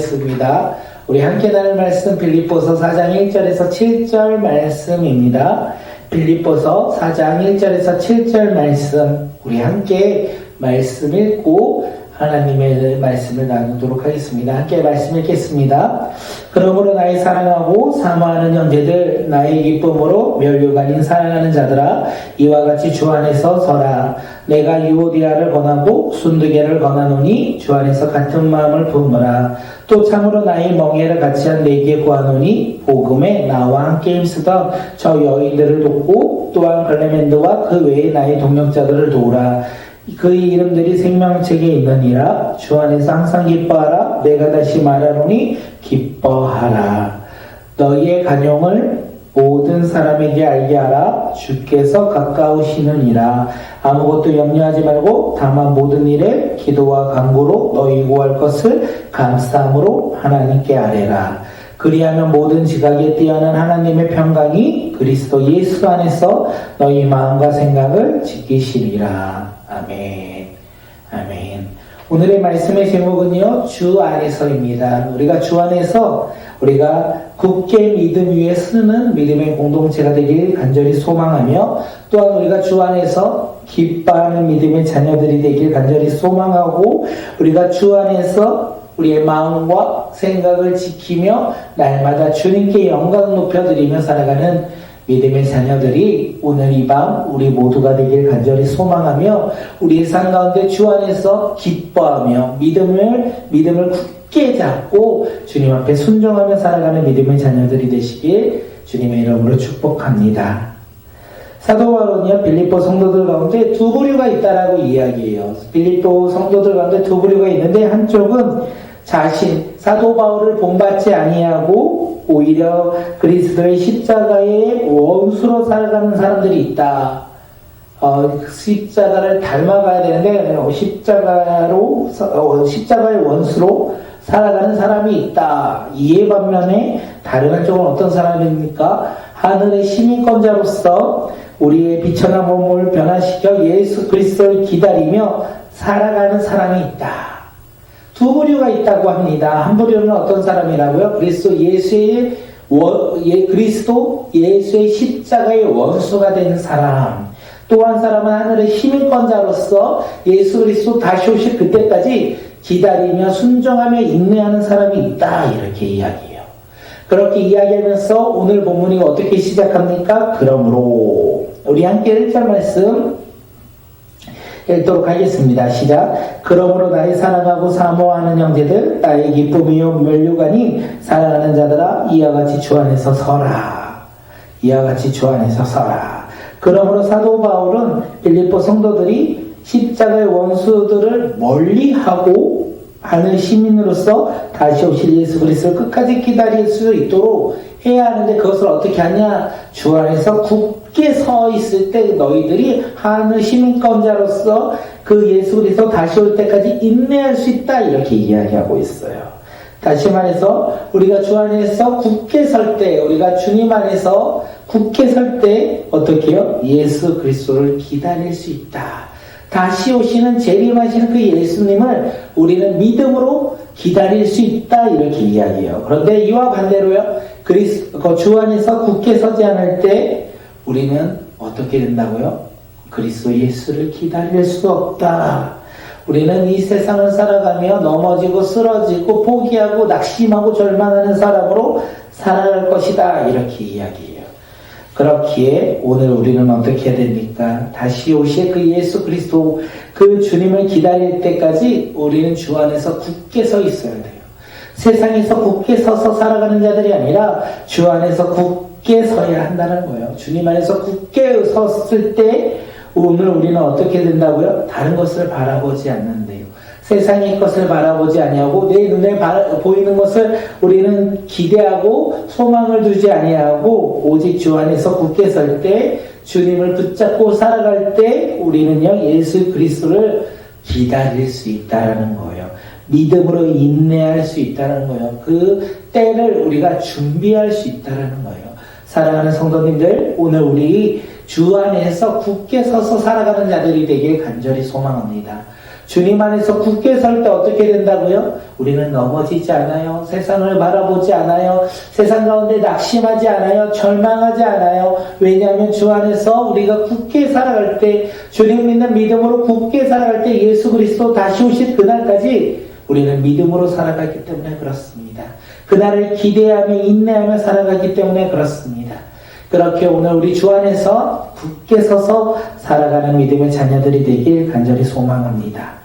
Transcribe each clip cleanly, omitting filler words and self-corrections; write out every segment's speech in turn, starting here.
있습니다. 우리 함께 나눌 말씀 빌립보서 4장 1절에서 7절 말씀입니다. 빌립보서 4장 1절에서 7절 말씀, 우리 함께 말씀 읽고 하나님의 말씀을 나누도록 하겠습니다. 함께 말씀 읽겠습니다. 그러므로 나의 사랑하고 사모하는 형제들, 나의 기쁨으로 면류관인 사랑하는 자들아, 이와 같이 주 안에서 서라. 내가 유오디아를 권하고 순두개를 권하노니 주 안에서 같은 마음을 품으라. 또 참으로 나의 멍에를 같이 한 네게 구하노니 복음에 나와 함께 힘쓰던 저 여인들을 돕고 또한 글레멘드와 그 외의 나의 동역자들을 도우라. 그의 이름들이 생명책에 있느니라. 주 안에서 항상 기뻐하라. 내가 다시 말하노니 기뻐하라. 너희의 간용을 모든 사람에게 알게 하라. 주께서 가까우시느니라. 아무것도 염려하지 말고 다만 모든 일에 기도와 간구로 너희 구할 것을 감사함으로 하나님께 아뢰라. 그리하면 모든 지각에 뛰어난 하나님의 평강이 그리스도 예수 안에서 너희 마음과 생각을 지키시리라. 아멘. 아멘. 오늘의 말씀의 제목은요, 주 안에서입니다. 우리가 주 안에서 우리가 굳게 믿음 위에 서는 믿음의 공동체가 되길 간절히 소망하며, 또한 우리가 주 안에서 기뻐하는 믿음의 자녀들이 되길 간절히 소망하고, 우리가 주 안에서 우리의 마음과 생각을 지키며 날마다 주님께 영광 높여드리며 살아가는 믿음의 자녀들이 오늘 이 밤 우리 모두가 되길 간절히 소망하며, 우리의 삶 가운데 주 안에서 기뻐하며 믿음을 굳게 잡고 주님 앞에 순종하며 살아가는 믿음의 자녀들이 되시길 주님의 이름으로 축복합니다. 사도 바울은요, 빌립보 성도들 가운데 두 부류가 있다라고 이야기해요. 빌립보 성도들 가운데 두 부류가 있는데, 한쪽은 사도 바울을 본받지 아니하고 오히려 그리스도의 십자가의 원수로 살아가는 사람들이 있다. 십자가를 닮아가야 되는데 십자가의 원수로 살아가는 사람이 있다. 이에 반면에 다른 한쪽은 어떤 사람입니까? 하늘의 시민권자로서 우리의 비천한 몸을 변화시켜 예수 그리스도를 기다리며 살아가는 사람이 있다. 두 부류가 있다고 합니다. 한 부류는 어떤 사람이라고요? 그리스도 예수의 십자가의 원수가 된 사람. 또 한 사람은 하늘의 시민권자로서 예수 그리스도 다시 오실 그때까지 기다리며 순종하며 인내하는 사람이 있다. 이렇게 이야기해요. 그렇게 이야기하면서 오늘 본문이 어떻게 시작합니까? 그러므로 우리 함께 1절 말씀 읽도록 하겠습니다. 시작. 그러므로 나의 사랑하고 사모하는 형제들, 나의 기쁨이요 면류관이 사랑하는 자들아, 이와 같이 주 안에서 서라. 이와 같이 주 안에서 서라. 그러므로 사도 바울은 빌립보 성도들이 십자가의 원수들을 멀리하고 하늘 시민으로서 다시 오실 예수 그리스도를 끝까지 기다릴 수 있도록 해야 하는데, 그것을 어떻게 하냐? 주 안에서 굳게 서 있을 때 너희들이 하늘 시민권자로서 그 예수 그리스도 다시 올 때까지 인내할 수 있다. 이렇게 이야기하고 있어요. 다시 말해서 우리가 주 안에서 굳게 설 때, 우리가 주님 안에서 굳게 설 때 어떻게 해요? 예수 그리스도를 기다릴 수 있다. 다시 오시는 재림하시는 그 예수님을 우리는 믿음으로 기다릴 수 있다. 이렇게 이야기해요. 그런데 이와 반대로요, 주 안에서 굳게 서지 않을 때 우리는 어떻게 된다고요? 그리스도 예수를 기다릴 수 없다. 우리는 이 세상을 살아가며 넘어지고 쓰러지고 포기하고 낙심하고 절망하는 사람으로 살아갈 것이다. 이렇게 이야기해요. 그렇기에 오늘 우리는 어떻게 해야 됩니까? 다시 오실 그 예수 그리스도, 그 주님을 기다릴 때까지 우리는 주 안에서 굳게 서 있어야 돼요. 세상에서 굳게 서서 살아가는 자들이 아니라 주 안에서 굳게 서야 한다는 거예요. 주님 안에서 굳게 섰을 때 오늘 우리는 어떻게 된다고요? 다른 것을 바라보지 않는데요. 세상의 것을 바라보지 아니하고 내 눈에 보이는 것을 우리는 기대하고 소망을 두지 아니하고 오직 주 안에서 굳게 설 때, 주님을 붙잡고 살아갈 때 우리는요, 예수 그리스도를 기다릴 수 있다는 거예요. 믿음으로 인내할 수 있다는 거예요. 그 때를 우리가 준비할 수 있다는 거예요. 사랑하는 성도님들, 오늘 우리 주 안에서 굳게 서서 살아가는 자들이 되길 간절히 소망합니다. 주님 안에서 굳게 설 때 어떻게 된다고요? 우리는 넘어지지 않아요. 세상을 바라보지 않아요. 세상 가운데 낙심하지 않아요. 절망하지 않아요. 왜냐하면 주 안에서 우리가 굳게 살아갈 때, 주님 믿는 믿음으로 굳게 살아갈 때 예수 그리스도 다시 오실 그날까지 우리는 믿음으로 살아가기 때문에 그렇습니다. 그날을 기대하며 인내하며 살아가기 때문에 그렇습니다. 그렇게 오늘 우리 주 안에서 굳게 서서 살아가는 믿음의 자녀들이 되길 간절히 소망합니다.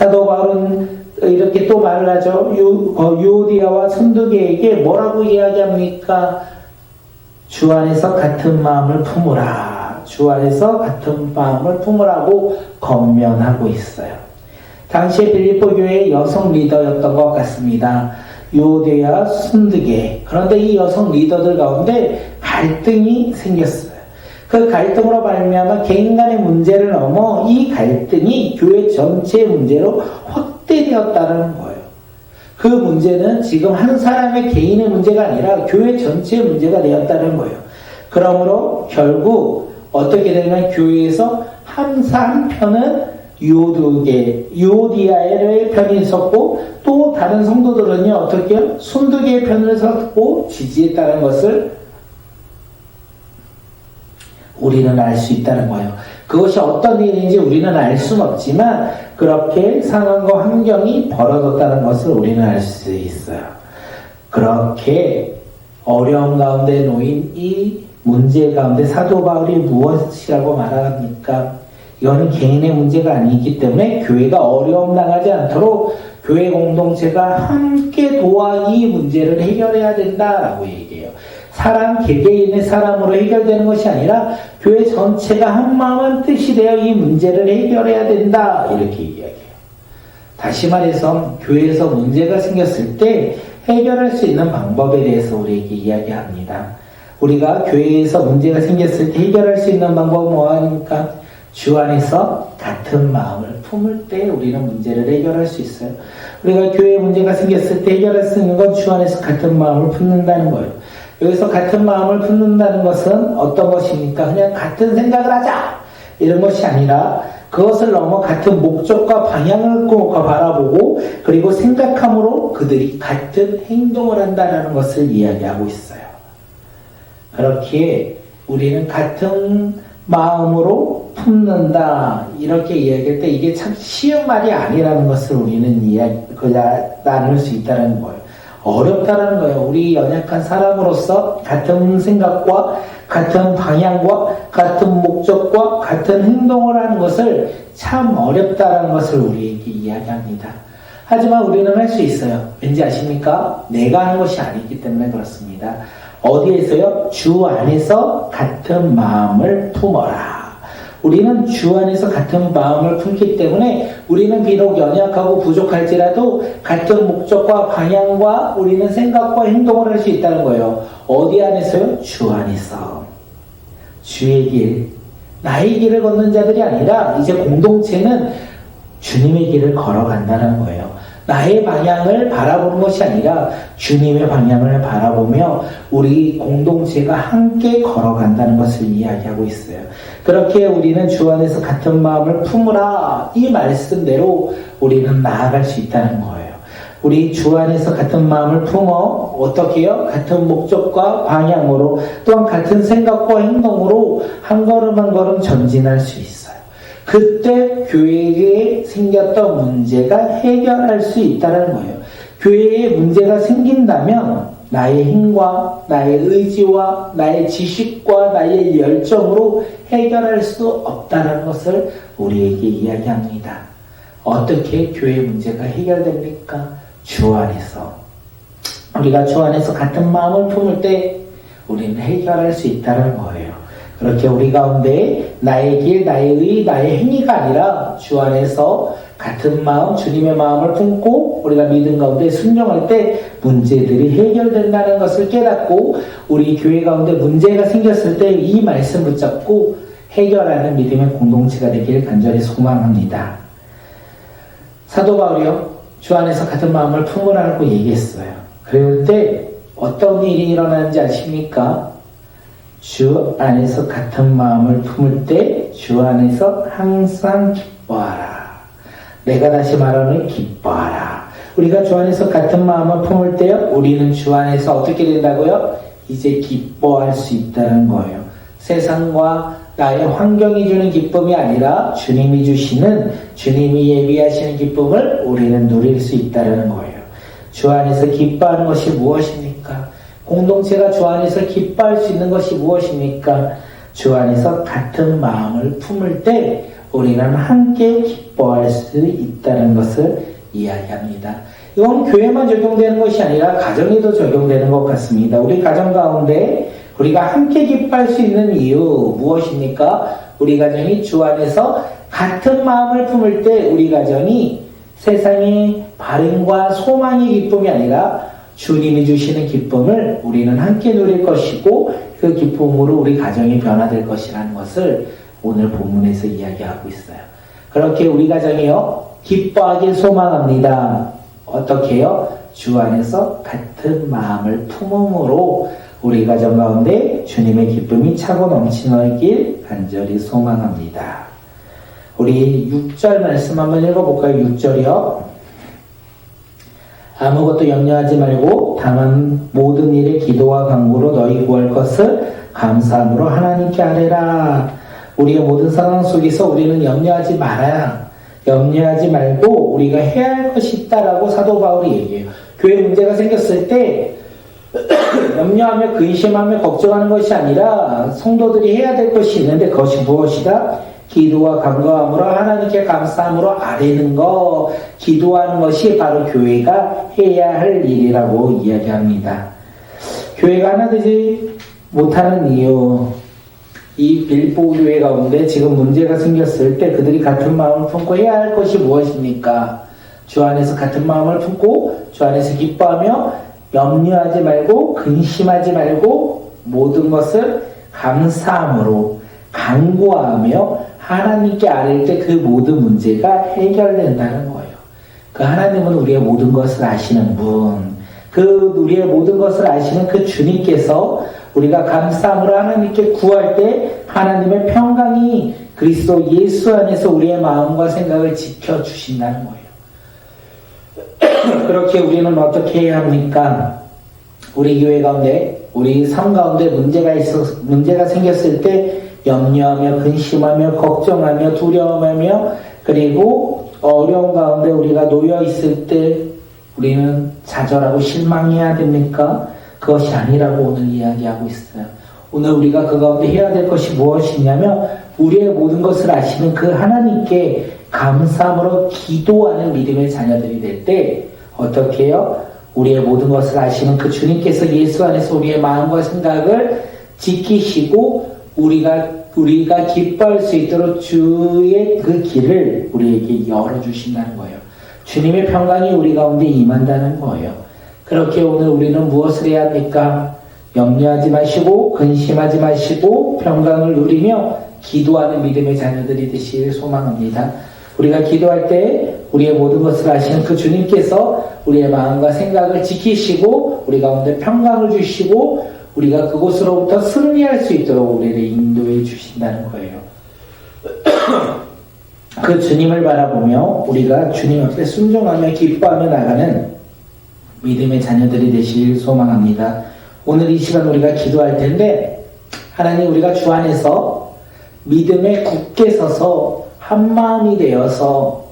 사도 바울은 이렇게 또 말을 하죠. 유오디아와 순두계에게 뭐라고 이야기합니까? 주 안에서 같은 마음을 품으라. 주 안에서 같은 마음을 품으라고 권면하고 있어요. 당시에 빌립보 교회의 여성 리더였던 것 같습니다. 유오디아, 순두계. 그런데 이 여성 리더들 가운데 갈등이 생겼어요. 그 갈등으로 말미암아 개인 간의 문제를 넘어 이 갈등이 교회 전체의 문제로 확대되었다는 거예요. 그 문제는 지금 한 사람의 개인의 문제가 아니라 교회 전체의 문제가 되었다는 거예요. 그러므로 결국 어떻게 되냐면 교회에서 한편은 유오디아의 편이 있었고 또 다른 성도들은요 어떻게 해요? 순두계의 편을 섰고 지지했다는 것을 우리는 알 수 있다는 거예요. 그것이 어떤 일인지 우리는 알 수는 없지만 그렇게 상황과 환경이 벌어졌다는 것을 우리는 알 수 있어요. 그렇게 어려움 가운데 놓인 이 문제 가운데 사도 바울이 무엇이라고 말합니까? 이거는 개인의 문제가 아니기 때문에 교회가 어려움 당하지 않도록 교회 공동체가 함께 도와 이 문제를 해결해야 된다라고 얘기해요. 개개인의 사람으로 해결되는 것이 아니라 교회 전체가 한마음 한뜻이 되어 이 문제를 해결해야 된다 이렇게 이야기해요. 다시 말해서 교회에서 문제가 생겼을 때 해결할 수 있는 방법에 대해서 우리에게 이야기합니다. 우리가 교회에서 문제가 생겼을 때 해결할 수 있는 방법은 뭐합니까? 주 안에서 같은 마음을 품을 때 우리는 문제를 해결할 수 있어요. 우리가 교회에 문제가 생겼을 때 해결할 수 있는 건 주 안에서 같은 마음을 품는다는 거예요. 여기서 같은 마음을 품는다는 것은 어떤 것입니까? 그냥 같은 생각을 하자! 이런 것이 아니라 그것을 넘어 같은 목적과 방향을 바라보고 그리고 생각함으로 그들이 같은 행동을 한다는 것을 이야기하고 있어요. 그렇게 우리는 같은 마음으로 품는다 이렇게 이야기할 때 이게 참 쉬운 말이 아니라는 것을 우리는 나눌 수 있다는 거예요. 어렵다는 거예요. 우리 연약한 사람으로서 같은 생각과 같은 방향과 같은 목적과 같은 행동을 하는 것을 참 어렵다는 것을 우리에게 이야기합니다. 하지만 우리는 할 수 있어요. 왠지 아십니까? 내가 하는 것이 아니기 때문에 그렇습니다. 어디에서요? 주 안에서 같은 마음을 품어라. 우리는 주 안에서 같은 마음을 품기 때문에 우리는 비록 연약하고 부족할지라도 같은 목적과 방향과 우리는 생각과 행동을 할 수 있다는 거예요. 어디 안에서요? 주 안에서. 주의 길, 나의 길을 걷는 자들이 아니라 이제 공동체는 주님의 길을 걸어간다는 거예요. 나의 방향을 바라보는 것이 아니라 주님의 방향을 바라보며 우리 공동체가 함께 걸어간다는 것을 이야기하고 있어요. 그렇게 우리는 주 안에서 같은 마음을 품으라 이 말씀대로 우리는 나아갈 수 있다는 거예요. 우리 주 안에서 같은 마음을 품어 어떻게 해요? 같은 목적과 방향으로 또한 같은 생각과 행동으로 한 걸음 한 걸음 전진할 수 있어요. 그때 교회에 생겼던 문제가 해결할 수 있다는 거예요. 교회에 문제가 생긴다면 나의 힘과 나의 의지와 나의 지식과 나의 열정으로 해결할 수 없다는 것을 우리에게 이야기합니다. 어떻게 교회 문제가 해결됩니까? 주 안에서. 우리가 주 안에서 같은 마음을 품을 때 우리는 해결할 수 있다는 거예요. 그렇게 우리 가운데 나의 길, 나의 의, 나의 행위가 아니라 주 안에서 같은 마음, 주님의 마음을 품고 우리가 믿음 가운데 순종할 때 문제들이 해결된다는 것을 깨닫고 우리 교회 가운데 문제가 생겼을 때 이 말씀 붙잡고 해결하는 믿음의 공동체가 되기를 간절히 소망합니다. 사도 바울이요, 주 안에서 같은 마음을 품으라고 얘기했어요. 그럴 때 어떤 일이 일어나는지 아십니까? 주 안에서 같은 마음을 품을 때 주 안에서 항상 기뻐하라. 내가 다시 말하노니 기뻐하라. 우리가 주 안에서 같은 마음을 품을 때 우리는 주 안에서 어떻게 된다고요? 이제 기뻐할 수 있다는 거예요. 세상과 나의 환경이 주는 기쁨이 아니라 주님이 주시는, 주님이 예비하시는 기쁨을 우리는 누릴 수 있다는 거예요. 주 안에서 기뻐하는 것이 무엇입니까? 공동체가 주 안에서 기뻐할 수 있는 것이 무엇입니까? 주 안에서 같은 마음을 품을 때 우리는 함께 기뻐할 수 있다는 것을 이야기합니다. 이건 교회만 적용되는 것이 아니라 가정에도 적용되는 것 같습니다. 우리 가정 가운데 우리가 함께 기뻐할 수 있는 이유 무엇입니까? 우리 가정이 주 안에서 같은 마음을 품을 때 우리 가정이 세상의 바램과 소망의 기쁨이 아니라 주님이 주시는 기쁨을 우리는 함께 누릴 것이고 그 기쁨으로 우리 가정이 변화될 것이라는 것을 오늘 본문에서 이야기하고 있어요. 그렇게 우리 가정이요 기뻐하길 소망합니다. 어떻게 해요? 주 안에서 같은 마음을 품음으로 우리 가정 가운데 주님의 기쁨이 차고 넘치길 간절히 소망합니다. 우리 6절 말씀 한번 읽어볼까요? 6절이요. 아무것도 염려하지 말고 다만 모든 일에 기도와 간구로 너희 구할 것을 감사함으로 하나님께 아뢰라. 우리의 모든 상황 속에서 우리는 염려하지 말아야, 염려하지 말고 우리가 해야 할 것이 있다라고 사도 바울이 얘기해요. 교회 문제가 생겼을 때 염려하며 근심하며 걱정하는 것이 아니라 성도들이 해야 될 것이 있는데 그것이 무엇이다? 기도와 간구함으로 하나님께 감사함으로 아뢰는 것, 기도하는 것이 바로 교회가 해야 할 일이라고 이야기합니다. 교회가 하나 되지 못하는 이유, 이 빌보 교회 가운데 지금 문제가 생겼을 때 그들이 같은 마음을 품고 해야 할 것이 무엇입니까? 주 안에서 같은 마음을 품고 주 안에서 기뻐하며 염려하지 말고 근심하지 말고 모든 것을 감사함으로 간구하며 하나님께 아뢰일 때 그 모든 문제가 해결된다는 거예요. 그 하나님은 우리의 모든 것을 아시는 분, 그 우리의 모든 것을 아시는 그 주님께서 우리가 감사함으로 하나님께 구할 때 하나님의 평강이 그리스도 예수 안에서 우리의 마음과 생각을 지켜주신다는 거예요. 그렇게 우리는 어떻게 해야 합니까? 우리 교회 가운데, 우리 삶 가운데 문제가 생겼을 때 염려하며 근심하며 걱정하며 두려움하며 그리고 어려운 가운데 우리가 놓여 있을 때 우리는 좌절하고 실망해야 됩니까? 그것이 아니라고 오늘 이야기하고 있어요. 오늘 우리가 그 가운데 해야 될 것이 무엇이냐면 우리의 모든 것을 아시는 그 하나님께 감사함으로 기도하는 믿음의 자녀들이 될 때 어떻게 해요? 우리의 모든 것을 아시는 그 주님께서 예수 안에서 우리의 마음과 생각을 지키시고 우리가 기뻐할 수 있도록 주의 그 길을 우리에게 열어주신다는 거예요. 주님의 평강이 우리 가운데 임한다는 거예요. 그렇게 오늘 우리는 무엇을 해야 합니까? 염려하지 마시고 근심하지 마시고 평강을 누리며 기도하는 믿음의 자녀들이 되시길 소망합니다. 우리가 기도할 때 우리의 모든 것을 아시는 그 주님께서 우리의 마음과 생각을 지키시고 우리 가운데 평강을 주시고 우리가 그곳으로부터 승리할 수 있도록 우리를 인도해 주신다는 거예요. 그 주님을 바라보며 우리가 주님 앞에 순종하며 기뻐하며 나가는 믿음의 자녀들이 되시길 소망합니다. 오늘 이 시간 우리가 기도할 텐데 하나님 우리가 주 안에서 믿음에 굳게 서서 한마음이 되어서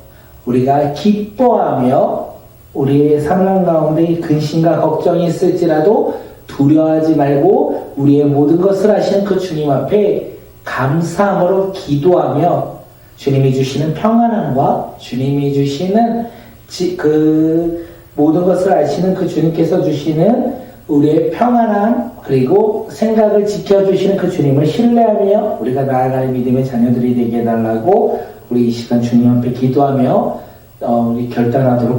우리가 기뻐하며 우리의 상황 가운데 근심과 걱정이 있을지라도 두려워하지 말고 우리의 모든 것을 아시는 그 주님 앞에 감사함으로 기도하며 주님이 주시는 평안함과 주님이 주시는 그 모든 것을 아시는 그 주님께서 주시는 우리의 평안함 그리고 생각을 지켜주시는 그 주님을 신뢰하며 우리가 나아가는 믿음의 자녀들이 되게 해달라고 우리 이 시간 주님 앞에 기도하며 우리 결단하도록